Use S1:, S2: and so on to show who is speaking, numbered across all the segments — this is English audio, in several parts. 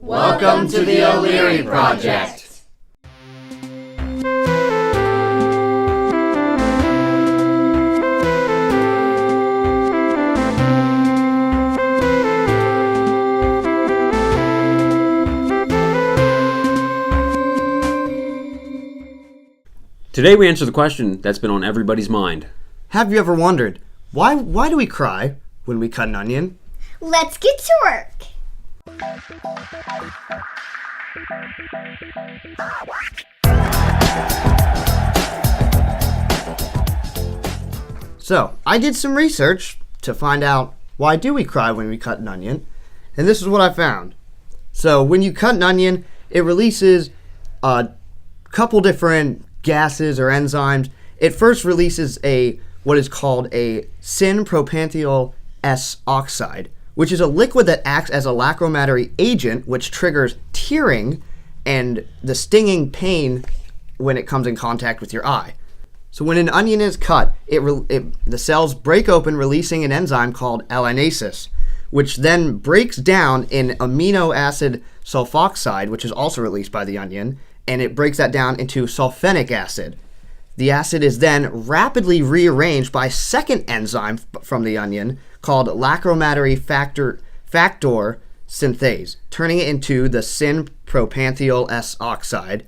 S1: Welcome to the O'Leary Project.
S2: Today we answer the question that's been on everybody's mind.
S3: Have you ever wondered, why do we cry when we cut an onion?
S4: Let's get to work.
S3: So, I did some research to find out why do we cry when we cut an onion, and this is what I found. So, when you cut an onion, it releases a couple different gases or enzymes. It first releases what is called a syn-propanethyl S oxide, which is a liquid that acts as a lacrimatory agent, which triggers tearing and the stinging pain when it comes in contact with your eye. So when an onion is cut, the cells break open, releasing an enzyme called alanasis, which then breaks down in amino acid sulfoxide, which is also released by the onion, and it breaks that down into sulfenic acid. The acid is then rapidly rearranged by a second enzyme from the onion called lacrimatory factor synthase, turning it into the syn-propanethyl S oxide.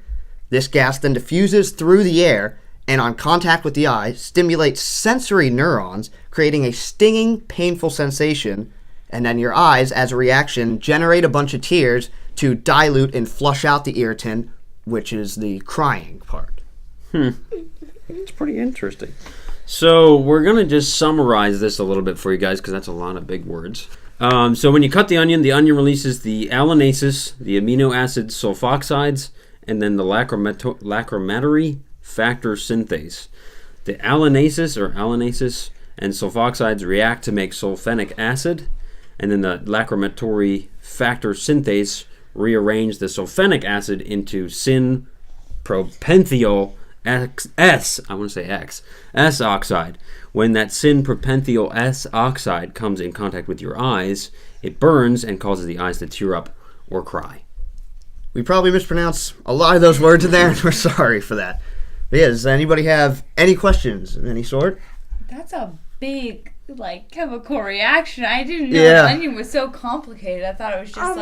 S3: This gas then diffuses through the air and on contact with the eye stimulates sensory neurons, creating a stinging, painful sensation, and then your eyes, as a reaction, generate a bunch of tears to dilute and flush out the irritant, which is the crying part.
S2: It's pretty interesting. So we're going to just summarize this a little bit for you guys because that's a lot of big words. So when you cut the onion releases the alanasis, the amino acid sulfoxides, and then the lacrimatory factor synthase. The alanasis and sulfoxides react to make sulfenic acid, and then the lacrimatory factor synthase rearrange the sulfenic acid into syn-propanethyl S oxide. When that syn-propanethyl S oxide comes in contact with your eyes, it burns and causes the eyes to tear up or cry.
S3: We probably mispronounced a lot of those words in there, and we're sorry for that. But yeah, does anybody have any questions of any sort?
S5: That's a big, chemical reaction. I didn't know the onion was so complicated. I thought it was just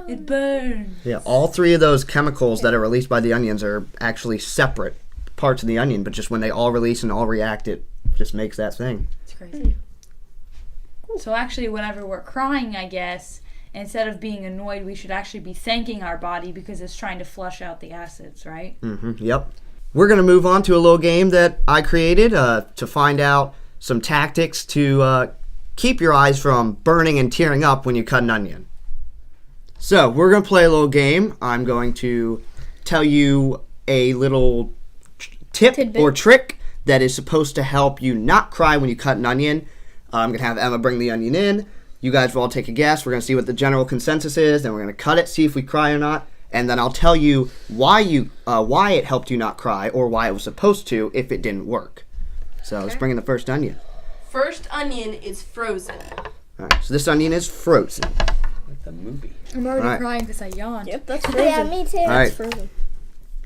S5: it burns.
S3: Yeah, all three of those chemicals that are released by the onions are actually separate parts of the onion, but just when they all release and all react, it just makes that thing.
S5: It's crazy. So actually, whenever we're crying, I guess, instead of being annoyed, we should actually be thanking our body because it's trying to flush out the acids, right?
S3: Yep. We're going to move on to a little game that I created to find out some tactics to keep your eyes from burning and tearing up when you cut an onion. So, we're going to play a little game. I'm going to tell you a little tip or trick that is supposed to help you not cry when you cut an onion. I'm going to have Emma bring the onion in. You guys will all take a guess. We're going to see what the general consensus is. Then we're going to cut it, see if we cry or not. And then I'll tell you why it helped you not cry or why it was supposed to if it didn't work. So, Let's bring in the first onion.
S1: First onion is frozen.
S3: All right, so this onion is frozen.
S2: The movie.
S5: I'm already crying because I yawned.
S4: Yep, that's frozen. Yeah, me too.
S3: All right.
S4: That's frozen.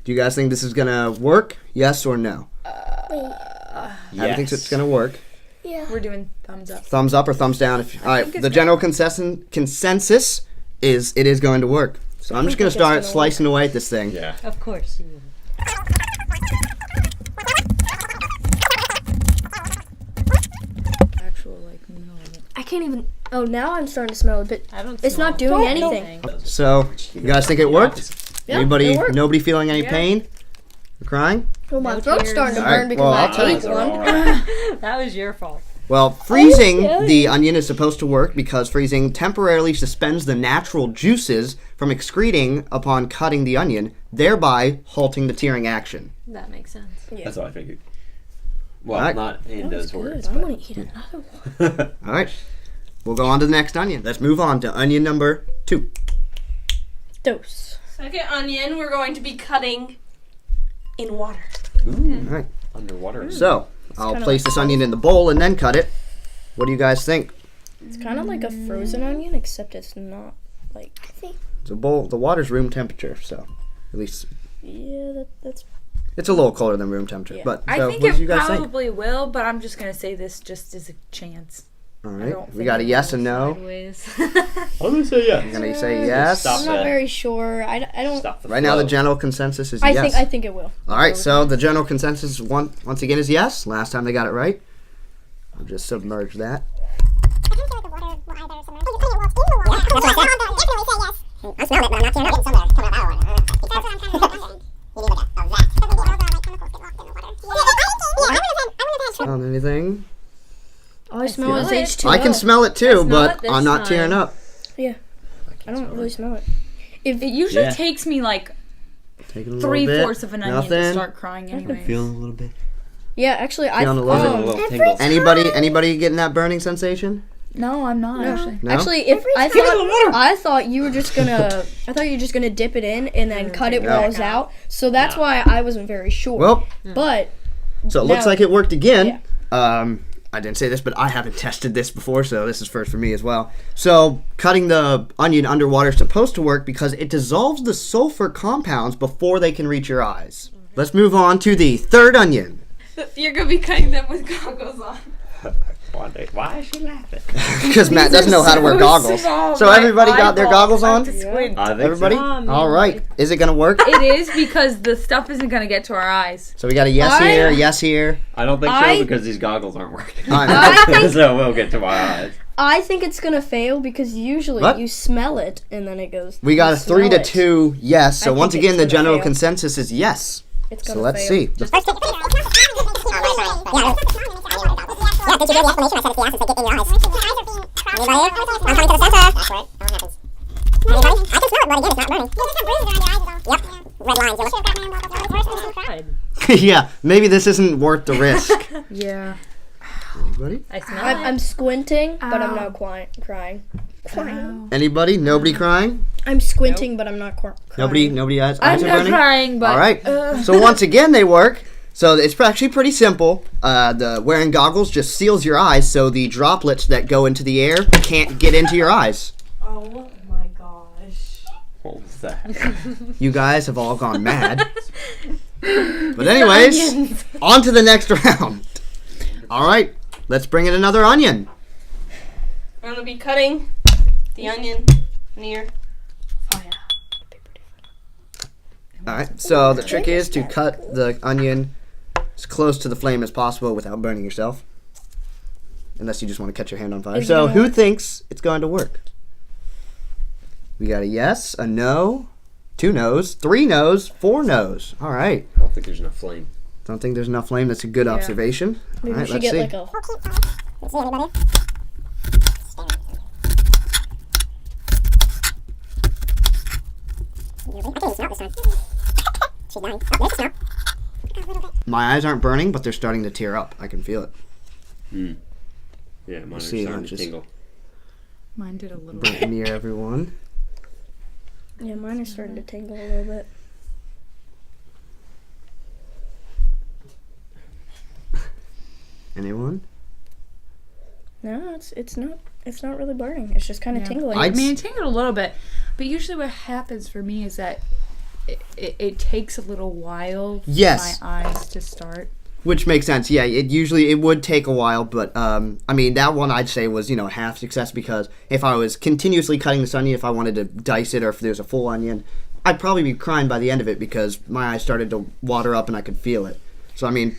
S3: Do you guys think this is going to work? Yes or no?
S2: Yes.
S3: I think it's going to work.
S4: Yeah.
S5: We're doing thumbs up.
S3: Thumbs up or thumbs down? All right, the general consensus is it is going to work. So I'm just going to start slicing away at this thing.
S2: Yeah.
S5: Of course.
S4: I can't even. Oh, now I'm starting to smell it, but
S5: I don't.
S4: it's not doing anything.
S3: So you guys think it worked?
S4: Yeah, it worked.
S3: Nobody feeling any pain? Or crying?
S4: Well, my throat's starting to
S3: All right,
S4: burn because
S3: well,
S4: I
S3: I'll tell you.
S4: ate one.
S5: That was your fault.
S3: Well, freezing the onion is supposed to work because freezing temporarily suspends the natural juices from excreting upon cutting the onion, thereby halting the tearing action.
S5: That makes sense.
S1: Yeah.
S2: That's what I figured. Well,
S3: Alright.
S2: not in those words.
S4: I want to eat another one.
S3: All right. We'll go on to the next onion. Let's move on to onion number 2.
S4: Dose.
S1: Second onion, we're going to be cutting in water.
S2: Ooh.
S3: All right.
S2: Underwater.
S3: So, I'll place this onion in the bowl and then cut it. What do you guys think?
S4: It's kind of like a frozen onion, except it's not Like,
S3: The water's room temperature, so at least
S4: yeah, that's
S3: it's a little colder than room temperature.
S4: Yeah.
S3: But
S5: I
S3: so
S5: think
S3: what do you
S5: it
S3: guys think?
S5: probably will, but I'm just gonna say this just as a chance.
S3: All
S5: I
S3: right,
S5: don't
S3: we
S5: think
S3: got a
S5: it
S3: yes
S5: will
S3: and no.
S5: sideways.
S2: I'm gonna say yes.
S3: I'm gonna say yes.
S2: Stop
S4: I'm not
S2: that.
S4: very sure. I don't.
S2: Stop the
S3: Right now, the
S2: flow.
S3: general consensus is
S4: I
S3: yes.
S4: think it will.
S3: All right, so the general consensus once again is yes. Last time they got it right. I'll just submerge that. Smell anything?
S4: All I smell is
S5: smell it.
S4: H2O.
S3: I can smell it too,
S5: smell
S3: but
S5: it this
S3: I'm not
S5: time.
S3: tearing up.
S4: I don't really smell it.
S5: It usually
S2: Yeah.
S5: takes me like
S3: Taking a little bit.
S5: 3/4 of an onion to
S3: Nothing.
S5: start crying anyway.
S2: Feeling a little bit.
S4: Yeah, actually, I
S3: Feeling a little
S2: Feeling a
S3: bit.
S2: little tingles.
S3: Anybody getting that burning sensation?
S5: No, I'm not actually.
S3: No.
S4: Actually, if I thought you were just gonna, I thought you were just gonna dip it in and then cut it while it was out. So that's why I wasn't very sure.
S3: Well,
S4: But
S3: so it looks
S4: No.
S3: like it worked again. I didn't say this, but I haven't tested this before, so this is first for me as well. So cutting the onion underwater is supposed to work because it dissolves the sulfur compounds before they can reach your eyes. Let's move on to the third onion.
S1: You're gonna be cutting them with goggles on.
S2: Why is she laughing?
S3: Because Matt doesn't know how to wear goggles. So everybody got their goggles on?
S2: I think
S3: Everybody?
S2: so.
S3: All right. Is it going to work?
S5: It is because the stuff isn't gonna get to our eyes.
S3: So we got a yes here, a yes here.
S2: I don't think
S4: I-
S2: so because these goggles aren't working.
S3: I know.
S2: So we'll get to my eyes.
S4: I think it's gonna fail because usually
S3: What?
S4: you smell it and then it goes.
S3: We got
S4: you
S3: a 3 to
S4: smell it.
S3: 2 yes. So
S4: I
S3: once
S4: think
S3: again,
S4: it's
S3: the
S4: gonna
S3: general
S4: fail.
S3: consensus is yes.
S4: It's
S3: So
S4: gonna
S3: let's
S4: fail.
S3: see. Yeah, maybe this isn't worth the risk.
S5: Yeah.
S3: Anybody?
S5: I smell
S4: I'm squinting, but I'm
S5: Ow.
S4: not crying.
S3: Anybody? Nobody crying?
S4: I'm squinting, but I'm not crying.
S3: Nobody eyes
S5: I'm
S3: are
S5: not
S3: burning?
S5: crying, but
S3: All right. So once again, they work. So it's actually pretty simple. The wearing goggles just seals your eyes, so the droplets that go into the air can't get into your eyes.
S1: Oh my gosh.
S2: What was that?
S3: You guys have all gone mad. But anyways, on to the next round. All right, let's bring in another onion.
S1: We're gonna be cutting the onion near fire.
S3: All right, so the trick is to cut the onion as close to the flame as possible without burning yourself. Unless you just want to catch your hand on fire.
S4: Is it
S3: So
S4: gonna
S3: who
S4: work?
S3: thinks it's going to work? We got a yes, a no, 2 no's, 3 no's, 4 no's. All right.
S2: I don't think there's enough flame.
S3: Don't think there's enough flame. That's a good observation. All
S4: Maybe we
S3: right,
S4: should
S3: let's
S4: get
S3: see.
S4: like a.
S3: My eyes aren't burning, but they're starting to tear up. I can feel it.
S2: Yeah, mine are
S3: See,
S2: starting to
S3: just-
S2: tingle.
S5: mine did a little.
S3: Bring it near everyone.
S4: Yeah, mine is starting to tingle a little bit.
S3: Anyone?
S4: No, it's not really burning. It's just kind of
S5: Yeah.
S4: tingling.
S5: I mean, it tingled a little bit, but usually what happens for me is that it takes a little while for
S3: Yes.
S5: my eyes to start.
S3: Which makes sense. Yeah, it would take a while, but I mean that one I'd say was half success because if I was continuously cutting this onion, if I wanted to dice it or if there's a full onion, I'd probably be crying by the end of it because my eyes started to water up and I could feel it. So I mean,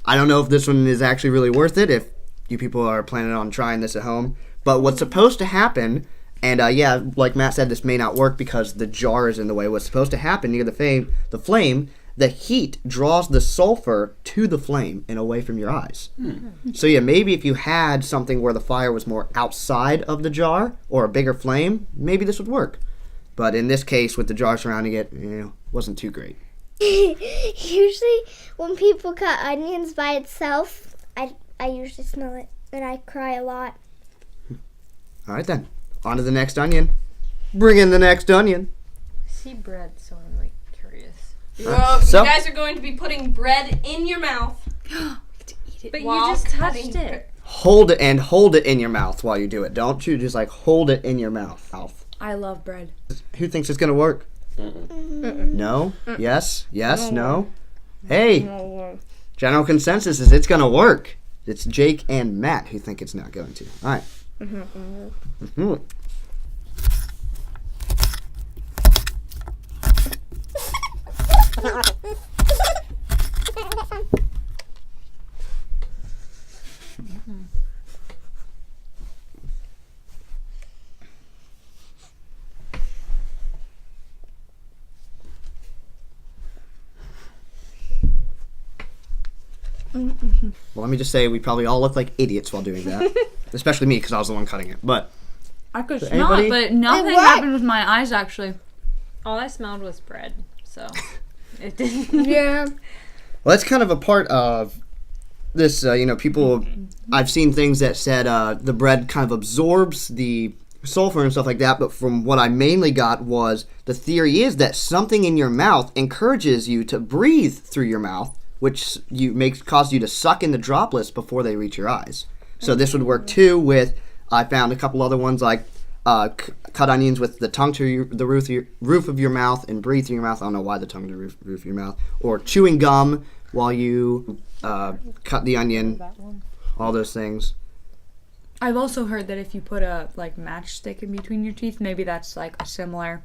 S3: I don't know if this one is actually really worth it if you people are planning on trying this at home. But what's supposed to happen, and yeah, like Matt said, this may not work because the jar is in the way. What's supposed to happen near the flame, the heat draws the sulfur to the flame and away from your eyes. So yeah, maybe if you had something where the fire was more outside of the jar or a bigger flame, maybe this would work. But in this case, with the jar surrounding it, wasn't too great.
S6: Usually, when people cut onions by itself, I usually smell it and I cry a lot.
S3: All right then, on to the next onion. Bring in the next onion.
S5: See bread, so I'm like curious.
S1: Well,
S3: So-
S1: you guys are going to be putting bread in your mouth.
S5: But
S1: while
S5: you just
S1: cutting
S5: touched it.
S3: Hold it in your mouth while you do it. Don't you just hold it in your mouth.
S5: I love bread.
S3: Who thinks it's gonna work? No? Yes? Yes? No? Hey! General consensus is it's gonna work. It's Jake and Matt who think it's not going to. Alright. Well, let me just say we probably all look like idiots while doing that. Especially me, because I was the one cutting it. But
S5: I could
S3: Does
S5: smell it,
S3: anybody-
S5: but nothing
S6: what?
S5: happened with my eyes, actually.
S7: All I smelled was bread, so it didn't.
S4: Yeah.
S3: well, that's kind of a part of this. People. I've seen things that said the bread kind of absorbs the sulfur and stuff like that. But from what I mainly got was the theory is that something in your mouth encourages you to breathe through your mouth, which causes you to suck in the droplets before they reach your eyes. So this would work too with. I found a couple other ones like cut onions with the tongue to the roof of your mouth and breathe through your mouth. I don't know why the tongue to the roof of your mouth. Or chewing gum while you cut the onion. All those things.
S5: I've also heard that if you put a matchstick in between your teeth, maybe that's like a similar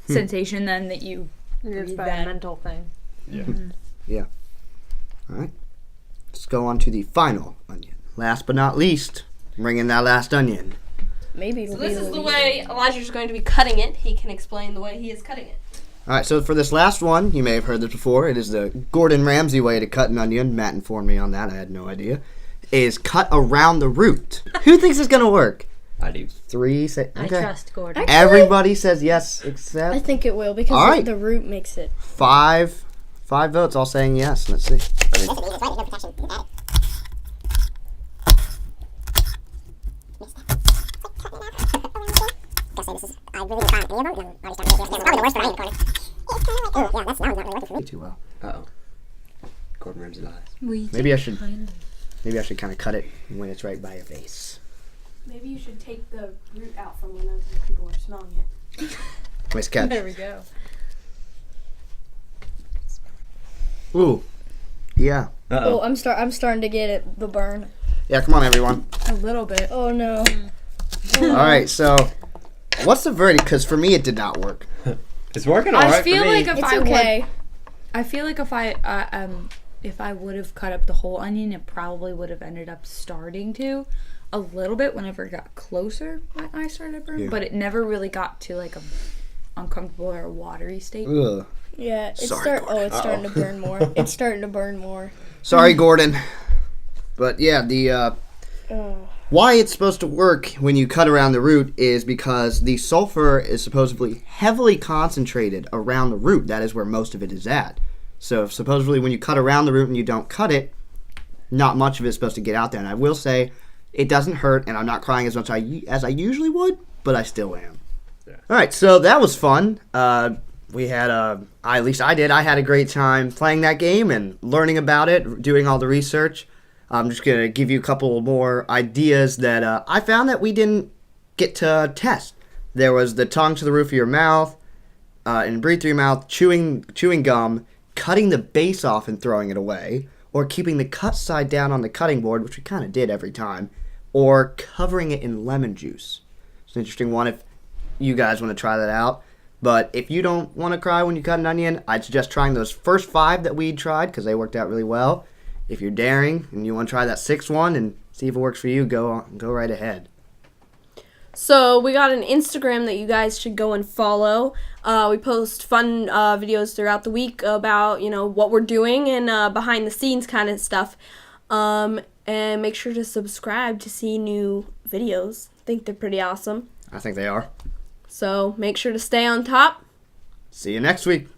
S5: sensation then that you
S7: It's
S5: breathe
S7: about a
S5: in.
S7: mental thing.
S3: Yeah. All right. Let's go on to the final onion. Last but not least, bring in that last onion.
S4: Maybe it'll
S1: So
S4: be
S1: this is the
S4: least.
S1: way Elijah's going to be cutting it. He can explain the way he is cutting it.
S3: All right, so for this last one, you may have heard this before. It is the Gordon Ramsay way to cut an onion. Matt informed me on that. I had no idea. Is cut around the root. Who thinks it's going to work?
S2: I do.
S3: 3 say
S7: I
S3: okay.
S7: trust Gordon.
S3: Everybody says yes
S4: I
S3: except
S4: think it will because
S3: All right.
S4: the root makes it.
S3: 5 votes all saying yes. Let's see. Too well.
S2: Uh-oh. Gordon Ramsay lies.
S3: Maybe I should kind of cut it when it's right by your face.
S1: Maybe you should take the root out from when other people are smelling it.
S3: Nice catch.
S7: There we go.
S3: Ooh. Yeah.
S4: Oh, I'm starting to get it. The burn.
S3: Yeah, come on, everyone.
S5: A little bit.
S4: Oh no.
S3: All right, so what's the verdict? Because for me, it did not work.
S2: It's working all right
S5: I feel
S2: for me.
S5: like if
S4: It's
S5: I
S4: okay.
S5: would, I feel like if I would have cut up the whole onion, it probably would have ended up starting to a little bit whenever it got closer. My eye started to burn,
S3: Yeah.
S5: but it never really got to like a uncomfortable or a watery state.
S3: Ugh.
S4: Yeah, it's
S3: Sorry,
S4: it's starting to burn more. It's starting to burn more.
S3: Sorry, Gordon. But yeah, the why it's supposed to work when you cut around the root is because the sulfur is supposedly heavily concentrated around the root. That is where most of it is at. So supposedly when you cut around the root and you don't cut it, not much of it's supposed to get out there. And I will say, it doesn't hurt, and I'm not crying as much as I usually would, but I still am. Yeah. All right, so that was fun. We had at least I did. I had a great time playing that game and learning about it, doing all the research. I'm just going to give you a couple more ideas that I found that we didn't get to test. There was the tongue to the roof of your mouth, and breathe through your mouth, chewing gum, cutting the base off and throwing it away, or keeping the cut side down on the cutting board, which we kind of did every time, or covering it in lemon juice. It's an interesting one if you guys want to try that out. But if you don't want to cry when you cut an onion, I'd suggest trying those first 5 that we tried because they worked out really well. If you're daring and you want to try that 6th one and see if it works for you, go right ahead.
S1: So we got an Instagram that you guys should go and follow. We post fun videos throughout the week about, what we're doing and behind the scenes kind of stuff. And make sure to subscribe to see new videos. I think they're pretty awesome.
S3: I think they are.
S1: So make sure to stay on top.
S3: See you next week.